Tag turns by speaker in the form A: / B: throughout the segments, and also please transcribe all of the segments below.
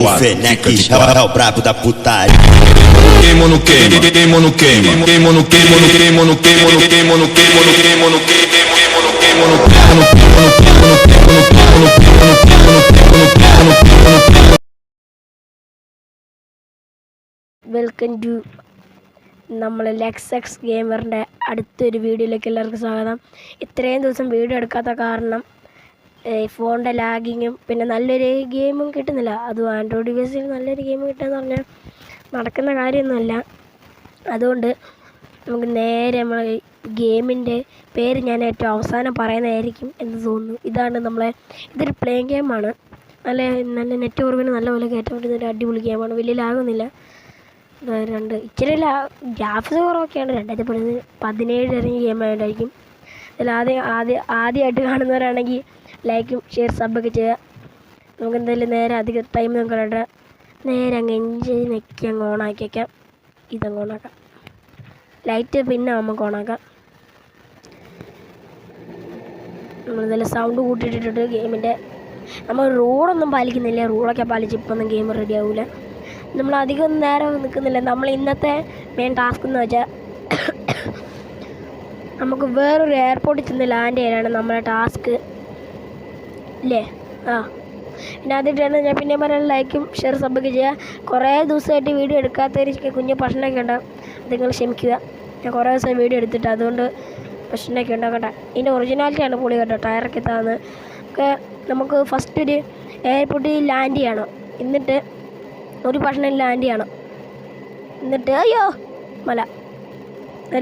A: Fenec é o brabo da putaria.
B: Queimo no queima, queimo no queima, queimo no queimo no queimo no queimo no queimo no queimo no queimo no queimo no
C: welcome to നമ്മൾ Lex ഗെയിമറിൻ്റെ അടുത്തൊരു വീഡിയോയിലേക്ക് എല്ലാവർക്കും സ്വാഗതം. ഇത്രയും ദിവസം video എടുക്കാത്ത കാരണം ഫോണിൻ്റെ ലാഗിങ്ങും പിന്നെ നല്ലൊരു ഗെയിമും കിട്ടുന്നില്ല. അതും ആൻഡ്രോയിഡ് ഡിവൈസിൽ നല്ലൊരു ഗെയിം കിട്ടുകയെന്ന് പറഞ്ഞാൽ നടക്കുന്ന കാര്യമൊന്നുമല്ല. അതുകൊണ്ട് നമുക്ക് നേരെ നമ്മൾ ഗെയിമിൻ്റെ പേര് ഞാൻ ഏറ്റവും അവസാനം പറയുന്നതായിരിക്കും എന്ന് തോന്നുന്നു. ഇതൊരു പ്ലേയിങ് ഗെയിമാണ്. നല്ല നെറ്റ് കുറവിന് നല്ലപോലെ കയറ്റാൻ പറ്റുന്ന ഒരു അടിപൊളി ഗെയിമാണ്. വലിയ ലാഗൊന്നുമില്ല. ഇച്ചിരി ഗ്രാഫിക്സ് കുറവൊക്കെയാണ്. 2017 ഇറങ്ങിയ ഗെയിമായിട്ടായിരിക്കും. ആദ്യമായിട്ട് കാണുന്നവരാണെങ്കിൽ ലൈക്കും ഷെയർ സബ്ബൊക്കെ ചെയ്യുക. നമുക്ക് എന്തായാലും നേരെ അധികം ടൈം നമുക്ക് നേരെ അങ്ങ് എൻജോയ് നെക്കി അങ്ങ് ഓണാക്കി വയ്ക്കാം. ഇതങ്ങ് ഓണാക്കാം. ലൈറ്റ് പിന്നെ നമുക്ക് ഓണാക്കാം. നമ്മളെന്തായാലും സൗണ്ട് കൂട്ടിയിട്ടിട്ട് ഗെയിമിൻ്റെ നമ്മൾ റൂളൊന്നും പാലിക്കുന്നില്ല. റൂളൊക്കെ പാലിച്ച് ഇപ്പൊന്നും ഗെയിം റെഡി ആവില്ല. നമ്മൾ അധികം നേരം നിൽക്കുന്നില്ല. നമ്മൾ ഇന്നത്തെ മെയിൻ ടാസ്ക് എന്ന് വെച്ചാൽ നമുക്ക് വേറൊരു എയർപോർട്ടിൽ ചെന്ന് ലാൻഡ് ചെയ്യാനാണ് നമ്മളെ ടാസ്ക് ഇല്ലേ. പിന്നെ ആദ്യമായിട്ടാണ് ഞാൻ പിന്നെ പറയാൻ ലൈക്കും ഷെയർ സബ്ബൊക്കെ ചെയ്യുക. കുറേ ദിവസമായിട്ട് വീഡിയോ എടുക്കാത്തവർക്ക് കുഞ്ഞു പ്രശ്നമൊക്കെ ഉണ്ടാകും. അത് നിങ്ങൾ ക്ഷമിക്കുക. ഞാൻ കുറേ ദിവസം വീഡിയോ എടുത്തിട്ട് അതുകൊണ്ട് പ്രശ്നമൊക്കെ ഉണ്ടാക്കട്ടെ. ഇതിൻ്റെ ഒറിജിനാലിറ്റിയാണ് പൊളി കേട്ടോ. ടയറൊക്കെ താന്ന് ഒക്കെ നമുക്ക് ഫസ്റ്റ് ഒരു എയർപോർട്ടിൽ ലാൻഡ് ചെയ്യണം. എന്നിട്ട് ഒരു പ്രശ്നം ലാൻഡ് ചെയ്യണം. എന്നിട്ട് മല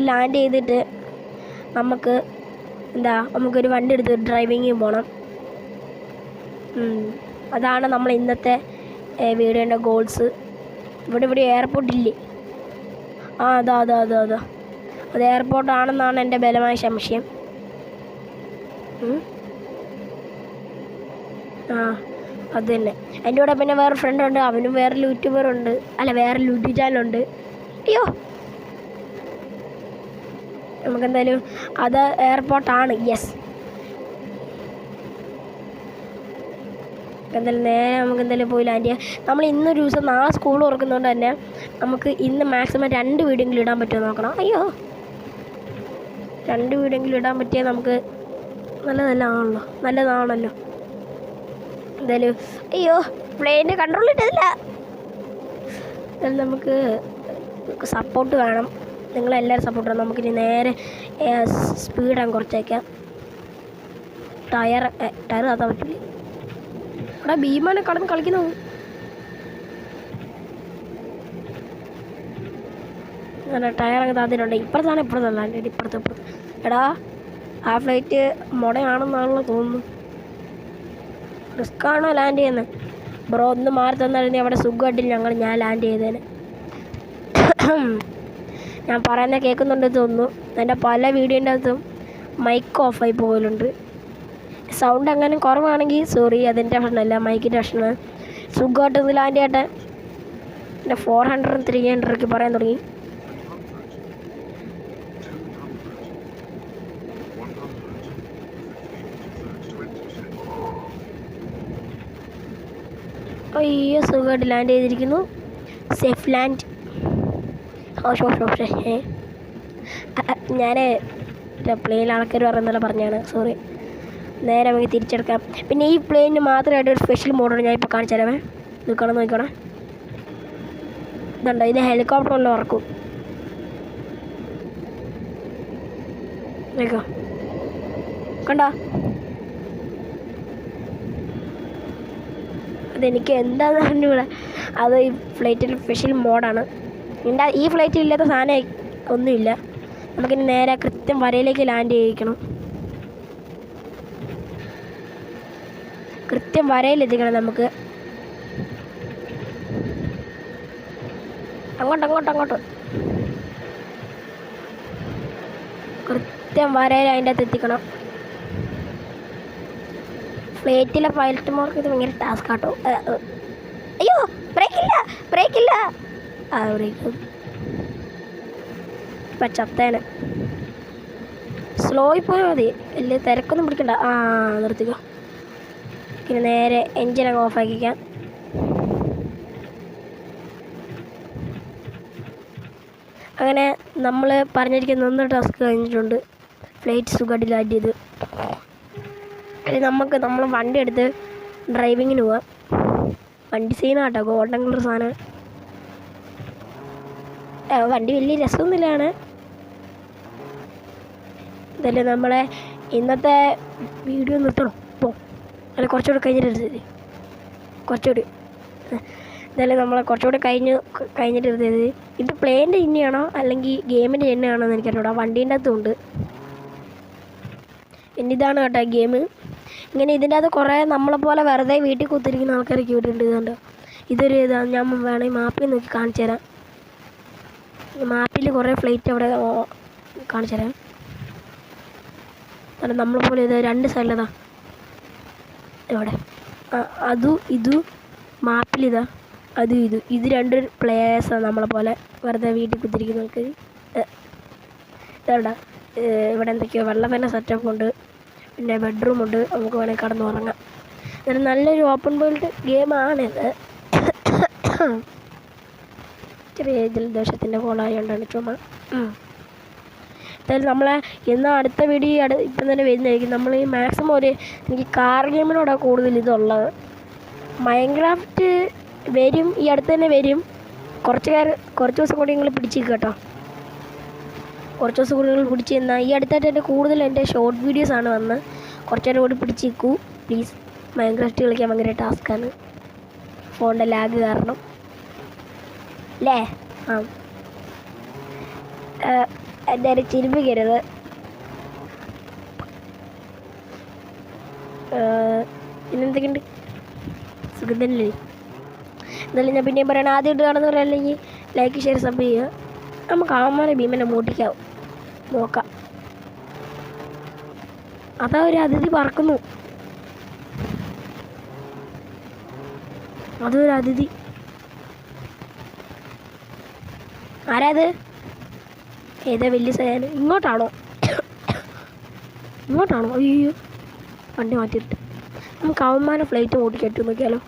C: ലാൻഡ് ചെയ്തിട്ട് നമുക്കൊരു വണ്ടി എടുത്ത് ഡ്രൈവിങ്ങിന് പോകണം. അതാണ് നമ്മൾ ഇന്നത്തെ വീഡിയോൻ്റെ ഗോൾസ്. ഇവിടെ എയർപോർട്ടില്ലേ? അതാ അത് എയർപോർട്ടാണെന്നാണ് എൻ്റെ ബലമായ സംശയം. അത് തന്നെ. എൻ്റെ കൂടെ പിന്നെ വേറെ ഫ്രണ്ടുണ്ട്. അവനും വേറെ യൂട്യൂബറുണ്ട്. വേറെ യൂട്യൂബ് ചാനലുണ്ട്. നമുക്കെന്തായാലും അത് എയർപോർട്ടാണ്. യെസ്. നമുക്കെന്തായാലും പോയി ലാൻഡ് ചെയ്യാം. നമ്മൾ ഇന്നൊരു ദിവസം നാളെ സ്കൂൾ തുറക്കുന്നതുകൊണ്ട് തന്നെ നമുക്ക് ഇന്ന് മാക്സിമം 2 വീഡിയോയെങ്കിലും ഇടാൻ പറ്റുമോ നോക്കണം. 2 വീഡിയോയെങ്കിലും ഇടാൻ പറ്റിയാൽ നമുക്ക് നല്ലതാണല്ലോ. എന്തായാലും പ്ലെയിൻ്റെ കൺട്രോൾ ഇട്ടില്ല. നമുക്ക് സപ്പോർട്ട് വേണം. നിങ്ങളെല്ലാവരും സപ്പോർട്ട് വേണം. നമുക്കിനി നേരെ സ്പീഡാണ് കുറച്ചേക്കാം. ടയർ താത്താൻ പറ്റില്ല. ഇവിടെ ഭീമാനെ കടന്ന് കളിക്കുന്നു. ടയർ അങ്ങ് താത്തിട്ടുണ്ട്. ഇപ്പുറത്ത് എടാ ആ ഫ്ലൈറ്റ് മുടയാണെന്നാണല്ലോ തോന്നുന്നു. റിസ്ക്കാണോ ലാൻഡ് ചെയ്യുന്നത്? ബ്രോ ഒന്ന് മാറി തന്നായിരുന്നു അവിടെ സുഖമായിട്ടില്ല. ഞാൻ ലാൻഡ് ചെയ്തേനെ. ഞാൻ പറയുന്നത് കേൾക്കുന്നുണ്ടെന്ന് തോന്നുന്നു. എൻ്റെ പല വീഡിയോൻ്റെ അകത്തും മൈക്ക് ഓഫായി പോകലുണ്ട്. സൗണ്ട് അങ്ങനെ കുറവാണെങ്കിൽ സോറി, അതിൻ്റെ പ്രശ്നമല്ല, മൈക്കിൻ്റെ പ്രശ്നമാണ്. സുഖമായിട്ടൊന്ന് ലാൻഡ് ചെയ്യട്ടെ. എൻ്റെ 400 300 പറയാൻ തുടങ്ങി. സുഖമായിട്ട് ലാൻഡ് ചെയ്തിരിക്കുന്നു. Safe land. ഞാൻ പ്ലെയിനിൽ ആൾക്കാർ പറയുന്നല്ലോ പറഞ്ഞാണ്. സോറി. നേരെ നമുക്ക് തിരിച്ചെടുക്കാം. പിന്നെ ഈ പ്ലെയിനിന് മാത്രമായിട്ട് ഒരു സ്പെഷ്യൽ മോഡാണ് ഞാൻ ഇപ്പോൾ കാണിച്ചു തരാമേ. നോക്കണം. ഇതുണ്ടോ, ഇത് ഹെലികോപ്റ്ററിൽ ഇറക്കും. കണ്ടോ? അതെനിക്ക് എന്താണെന്ന് പറഞ്ഞൂടെ. അത് ഈ ഫ്ലൈറ്റിൽ സ്പെഷ്യൽ മോഡാണ്. ഈ ഫ്ലൈറ്റിൽ ഇല്ലാത്ത സാധനം ഒന്നുമില്ല. നമുക്കിനി നേരെ കൃത്യം വരയിലേക്ക് ലാൻഡ് ചെയ്യിക്കണം. കൃത്യം വരയിലെത്തിക്കണം. നമുക്ക് അങ്ങോട്ട് കൃത്യം വരയിൽ അതിൻ്റെ അകത്ത് എത്തിക്കണം. ഫ്ലൈറ്റിലെ പൈലറ്റുമാർക്ക് ഇത് ഭയങ്കര ടാസ്ക് ആട്ടോ. ബ്രേക്കില്ല. ബ്രേക്ക് ഇപ്പം ചത്തേനെ. സ്ലോയിൽ പോയാൽ മതി. വലിയ തിരക്കൊന്നും പിടിക്കണ്ട. നിർത്തിക്കോ. പിന്നെ നേരെ എൻജിൻ അങ്ങ് ഓഫാക്കിക്കാം. അങ്ങനെ നമ്മൾ പറഞ്ഞിരിക്കുന്ന 1 ടാസ്ക് കഴിഞ്ഞിട്ടുണ്ട്. ഫ്ലൈറ്റ് സുഖമായിട്ട് ലാൻഡ് ചെയ്ത്. ഇനി നമ്മൾ വണ്ടി എടുത്ത് ഡ്രൈവിങ്ങിന് പോവാം. വണ്ടി സീനാട്ടോ, ഗോൾഡൻ കളർ സാധനം. വണ്ടി വലിയ രസമൊന്നുമില്ലാണ്. ഇതല്ലേ നമ്മളെ ഇന്നത്തെ വീഡിയോ നിർത്തണം. അല്ല കുറച്ചുകൂടി കഴിഞ്ഞിട്ട് കുറച്ചുകൂടി ഇതല്ലേ നമ്മളെ കുറച്ചുകൂടി കഴിഞ്ഞിട്ട് എടുത്തത്. ഇത് പ്ലേൻ്റെ എണ്ണയാണോ അല്ലെങ്കിൽ ഗെയിമിൻ്റെ എണ്ണയാണോ എന്ന് എനിക്കറിഞ്ഞൂടാ. വണ്ടീൻ്റെ അകത്തുണ്ട്. പിന്നെ ഇതാണ് കേട്ടോ ഗെയിം. ഇങ്ങനെ ഇതിൻ്റെ അകത്ത് കുറേ നമ്മളെപ്പോലെ വെറുതെ വീട്ടിൽ കുത്തിരിക്കുന്ന ആൾക്കാരൊക്കെ ഇവിടെ ഉണ്ട്. ഇതുണ്ട്, ഇതൊരു ഇതാണ്. ഞാൻ വേണമെങ്കിൽ മാപ്പിൽ നോക്കി കാണിച്ചു തരാം. മാപ്പിൽ കുറേ ഫ്ലൈറ്റ് അവിടെ കാണിച്ചു തരാം. അല്ല നമ്മളെപ്പോലെ ഇത് 2 സൈഡിലതാ ഇവിടെ ഇതും മാപ്പിലിതാ ഇത് 2 പ്ലേയേഴ്സാണ് നമ്മളെപ്പോലെ വെറുതെ വീട്ടിൽ കുത്തിരിക്കുന്നവർക്ക്. ഇതാ ഇവിടെ എന്തൊക്കെയോ വെള്ളത്തിൻ്റെ സെറ്റപ്പ് ഉണ്ട്, പിന്നെ ബെഡ്റൂമുണ്ട്, നമുക്ക് വേണമെങ്കിൽ കിടന്ന് ഉറങ്ങാം. അങ്ങനെ നല്ലൊരു ഓപ്പൺ വേൾഡ് ഗെയിമാണിത്. ചെറിയ ജലദോഷത്തിൻ്റെ കോളായതുകൊണ്ടാണ് ചുമ. എന്തായാലും നമ്മളെ എന്നാൽ അടുത്ത വീഡിയോ ഇപ്പം തന്നെ വരുന്നതായിരിക്കും. നമ്മൾ ഈ മാക്സിമം എനിക്ക് കാർ ഗെയിമിനോടാണ് കൂടുതൽ ഇതുള്ളത്. മൈൻക്രാഫ്റ്റ് വരും, ഈ അടുത്ത് തന്നെ വരും. കുറച്ച് ദിവസം കൂടി നിങ്ങൾ പിടിച്ചിരിക്കുക കേട്ടോ. കുറച്ച് ദിവസം കൂടി നിങ്ങൾ പിടിച്ച് തന്നാൽ ഈ അടുത്തായിട്ട് എൻ്റെ കൂടുതൽ എൻ്റെ ഷോർട്ട് വീഡിയോസാണ് വന്നത്. കുറച്ച് നേരം കൂടി പിടിച്ചിരിക്കൂ പ്ലീസ്. മൈൻക്രാഫ്റ്റ് കളിക്കാൻ ഭയങ്കര ടാസ്ക്കാണ് ഫോണിൻ്റെ ലാഗ് കാരണം അല്ലേ. എന്തായാലും ചിരിപ്പിക്കരുത്. പിന്നെന്തൊക്കെയുണ്ട്, സുഖം തന്നെ. എന്നാലും ഞാൻ പിന്നെയും പറയണം, ആദ്യം ഇടുകയാണെന്ന് പറയാം. അല്ലെങ്കിൽ ലൈക്ക് ഷെയർ സബ് ചെയ്യുക. നമുക്ക് ആമാരെ ഭീമനെ മൂട്ടിക്കാവും, നോക്കാം. അതാ ഒരു അതിഥി പറക്കുന്നു. അതൊരു അതിഥി. ആരാത്? ഏതാ വലിയ സയാന്? ഇങ്ങോട്ടാണോ? അയ്യോ, വണ്ടി മാറ്റിയിട്ട് നമുക്ക് അവന്മാരെ ഫ്ലൈറ്റ് ഓടിക്കട്ടു നോക്കിയാലോ.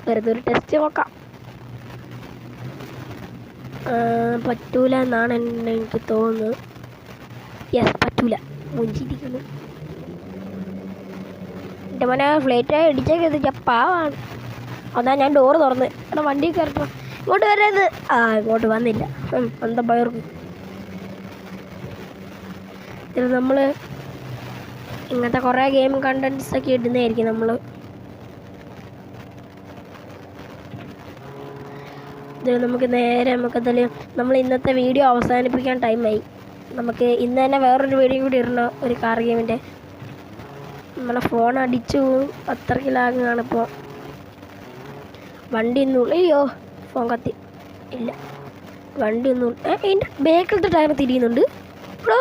C: വെറുതെ ഒരു ടെസ്റ്റ് നോക്കാം. പറ്റൂല എന്നാണ് എനിക്ക് തോന്നുന്നത്. യെസ്, പറ്റൂല. മുഞ്ചിരിക്കുന്നു എൻ്റെ മോനെ. ഫ്ലൈറ്റായി ഇടിച്ചേക്കത് പാവാണ്. അതാ ഞാൻ ഡോറ് തുറന്ന്. എടാ വണ്ടി കയറണം, ഇങ്ങോട്ട് വരരുത്. ഇങ്ങോട്ട് വന്നില്ല. എന്താ പയർക്കും. ഇതിൽ നമ്മൾ ഇങ്ങനത്തെ കുറേ ഗെയിം കണ്ടൻറ്റ്സൊക്കെ ഇടുന്നതായിരിക്കും നമ്മൾ. ഇതിൽ നമുക്കതിൽ നമ്മൾ ഇന്നത്തെ വീഡിയോ അവസാനിപ്പിക്കാൻ ടൈമായി. നമുക്ക് ഇന്ന് തന്നെ വേറൊരു വീഡിയോ കൂടി ഇടണം, ഒരു കാർ ഗെയിമിൻ്റെ. നമ്മളെ ഫോൺ അടിച്ചു പോവും, അത്രയ്ക്ക് ലാഗാണിപ്പോൾ. വണ്ടി ഒന്നും അയ്യോ, ഫോൺ കത്തി ഇല്ല. വണ്ടി ഒന്നും എൻ്റെ ബേക്കിലത്തെ ടയർ തിരിയുന്നുണ്ട്. ബ്രോ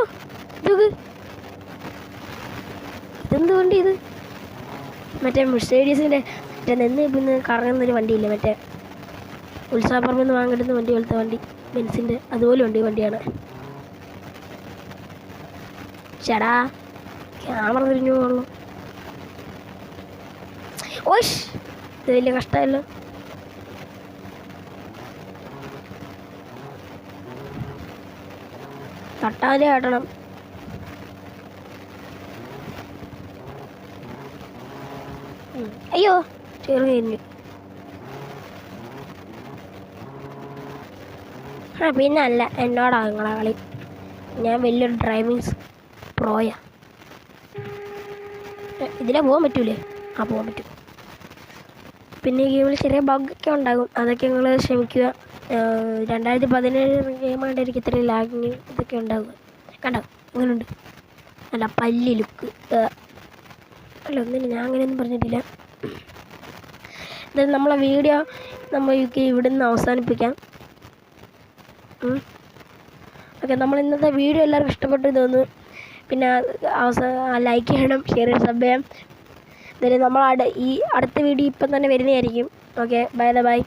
C: ഇതെന്ത് വണ്ടി ഇത്? മറ്റേ മെർസീഡീസിൻ്റെ നിന്ന് കറങ്ങുന്നൊരു വണ്ടിയില്ലേ, മറ്റേ ഉത്സാഹപ്പുറമിൽ നിന്ന് വാങ്ങിടുന്ന വണ്ടി പോലത്തെ വണ്ടി, ബെൻസിൻ്റെ അതുപോലെ ഉണ്ട് ഈ വണ്ടിയാണ്. ചേടാ ക്യാമറ തിരിഞ്ഞു പോകുള്ളൂ. ഓഷ്, ഇത് വലിയ കഷ്ടമല്ലോ. തട്ടാതെ കാട്ടണം. അയ്യോ, ചെറുകഴിഞ്ഞു. പിന്നെ അല്ല, എന്നോടാ നിങ്ങളെ കളി. ഞാൻ വലിയൊരു ഡ്രൈവിംഗ് പ്രോയാ. ഇതിലെ പോകാൻ പറ്റൂലേ? പോകാൻ പറ്റും. പിന്നെ ഈ ഗെയിമിൽ ചെറിയ ബഗ്ഗൊക്കെ ഉണ്ടാകും, അതൊക്കെ നിങ്ങൾ ക്ഷമിക്കുക. 2017 ഗെയിമായിട്ട് എനിക്ക് ഇത്രയും ലാഗിങ് ഇതൊക്കെ ഉണ്ടാകുക. കണ്ടോ അങ്ങനെയുണ്ട്, അല്ല പല്ലി ലുക്ക്. അല്ല ഒന്നിനും ഞാൻ അങ്ങനെയൊന്നും പറഞ്ഞിട്ടില്ല. എന്തായാലും നമ്മളെ വീഡിയോ നമുക്ക് ഇവിടെ നിന്ന് അവസാനിപ്പിക്കാം. ഓക്കെ, നമ്മൾ ഇന്നത്തെ വീഡിയോ എല്ലാവർക്കും ഇഷ്ടപ്പെട്ടു തോന്നുന്നു. പിന്നെ ലൈക്ക് ചെയ്യണം, ഷെയർ ചെയ്യണം, സബ് ചെയ്യാം. എന്തായാലും നമ്മൾ ഈ അടുത്ത വീഡിയോ ഇപ്പം തന്നെ വരുന്നതായിരിക്കും. Okay, by.